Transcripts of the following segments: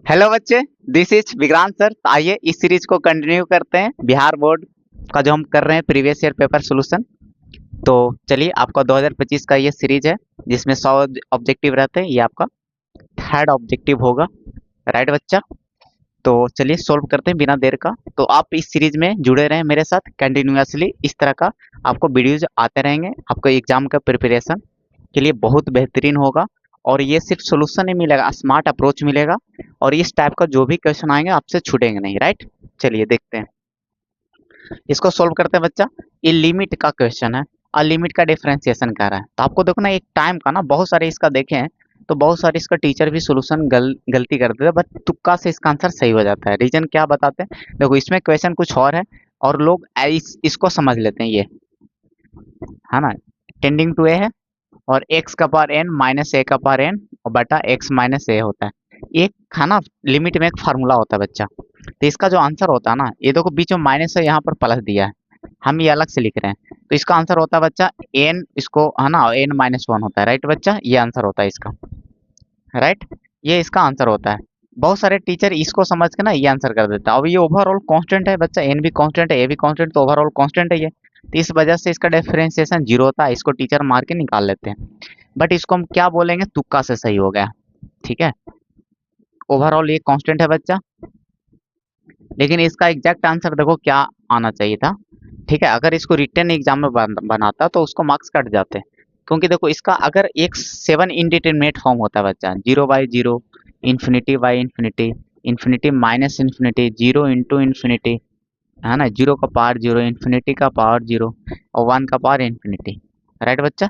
Hello बच्चे, this is Vikrant sir. तो आइए इस सीरीज को कंटिन्यू करते हैं, बिहार बोर्ड का जो हम कर रहे हैं प्रीवियस ईयर पेपर सॉल्यूशन। तो चलिए, आपका 2025 का ये सीरीज है जिसमें 100 ऑब्जेक्टिव रहते हैं। ये आपका थर्ड ऑब्जेक्टिव होगा, राइट बच्चा? तो चलिए सोल्व करते हैं बिना देर का। तो आप इस सीरीज में जुड़े रहें मेरे साथ कंटिन्यूअसली। इस तरह का आपको वीडियोज आते रहेंगे, आपको एग्जाम का प्रिपरेशन के लिए बहुत बेहतरीन होगा। और ये सिर्फ सोल्यूशन नहीं मिलेगा, स्मार्ट अप्रोच मिलेगा। और इस टाइप का जो भी क्वेश्चन आएंगे आपसे छूटेंगे नहीं, राइट? चलिए देखते हैं, इसको सोल्व करते हैं बच्चा। ये लिमिट का क्वेश्चन है और लिमिट का डिफरेंशिएशन कर रहा है। तो आपको देखो ना, एक टाइम का ना बहुत सारे इसका देखे हैं, तो बहुत सारे इसका टीचर भी सोल्यूशन गलती कर देते हैं, बट तुक्का से इसका आंसर सही हो जाता है। रीजन क्या बताते हैं? देखो, इसमें क्वेश्चन कुछ और है और लोग इसको समझ लेते हैं, ये है ना, टेंडिंग टू ए है और एक्स का पावर एन माइनस ए का पावर एन और बटा एक्स माइनस ए होता है। एक है ना, लिमिट में एक फार्मूला होता है बच्चा। तो इसका जो आंसर होता है ना, ये देखो बीच में माइनस है, यहाँ पर प्लस दिया है, हम ये अलग से लिख रहे हैं। तो इसका आंसर होता है बच्चा एन, इसको है ना एन माइनस वन होता है, राइट बच्चा? ये आंसर होता है इसका, राइट? ये इसका आंसर होता है। बहुत सारे टीचर इसको समझ के ना ये आंसर कर देता है। अब ये ओवरऑल कांस्टेंट है बच्चा, एन भी कांस्टेंट है, ए भी कांस्टेंट, तो ओवरऑल कांस्टेंट है ये। तो इस वजह से इसका डिफरेंशिएशन जीरो होता है, इसको टीचर मार के निकाल लेते हैं। बट इसको हम क्या बोलेंगे? तुक्का से सही हो गया, ठीक है? ओवरऑल ये कांस्टेंट है बच्चा, लेकिन इसका एग्जैक्ट आंसर देखो क्या आना चाहिए था, ठीक है? अगर इसको रिटन एग्जाम में बनाता तो उसको मार्क्स कट जाते, क्योंकि देखो इसका अगर एक 7 इंडिटरमिनेट फॉर्म होता है बच्चा, 0/0, infinity by infinity, infinity minus infinity, 0 into infinity, है ना, 0 का पावर 0, इन्फिनिटी का पावर 0 और 1 का पावर इन्फिनिटी, राइट बच्चा?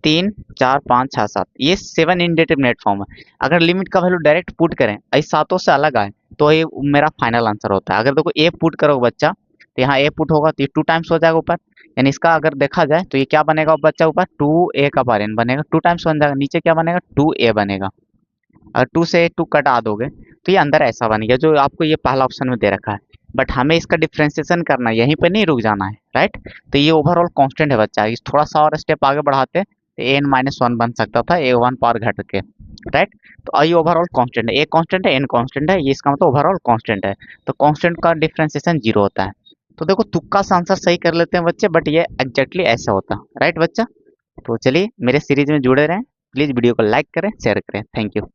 3 4 5 6 7, ये 7 इंडिटरमिनेट फॉर्म है। अगर लिमिट का वैल्यू डायरेक्ट पुट करें, इस सातों से अलग आए, तो ये मेरा फाइनल आंसर होता है। अगर देखो ए पुट करो बच्चा, तो यहाँ ए पुट होगा तो ये 2 टाइम्स हो जाएगा ऊपर, यानी इसका अगर देखा जाए तो ये क्या बनेगा बच्चा? ऊपर 2a का पावर n बनेगा, 2 टाइम्स बन जाएगा। नीचे क्या बनेगा? 2a बनेगा। अगर 2 से 2 कटा दोगे तो ये अंदर ऐसा बन गया जो आपको ये पहला ऑप्शन में दे रखा है। बट हमें इसका डिफ्रेंसिएशन करना है, यहीं पे नहीं रुक जाना है, राइट? तो ये ओवरऑल कांस्टेंट है बच्चा। इस थोड़ा सा और स्टेप आगे बढ़ाते तो एन माइनस वन बन सकता था, ए वन पावर घट के, राइट? तो ये ओवरऑल कांस्टेंट है, ए कांस्टेंट है, एन कांस्टेंट है, ये इसका मतलब ओवरऑल कांस्टेंट है। तो कांस्टेंट का डिफ्रेंसिएशन जीरो होता है। तो देखो, तुक्का से आंसर सही कर लेते हैं बच्चे, बट ये एग्जैक्टली ऐसा होता है, राइट बच्चा? तो चलिए मेरे सीरीज में जुड़े रहें, प्लीज वीडियो को लाइक करें, शेयर करें। Thank you.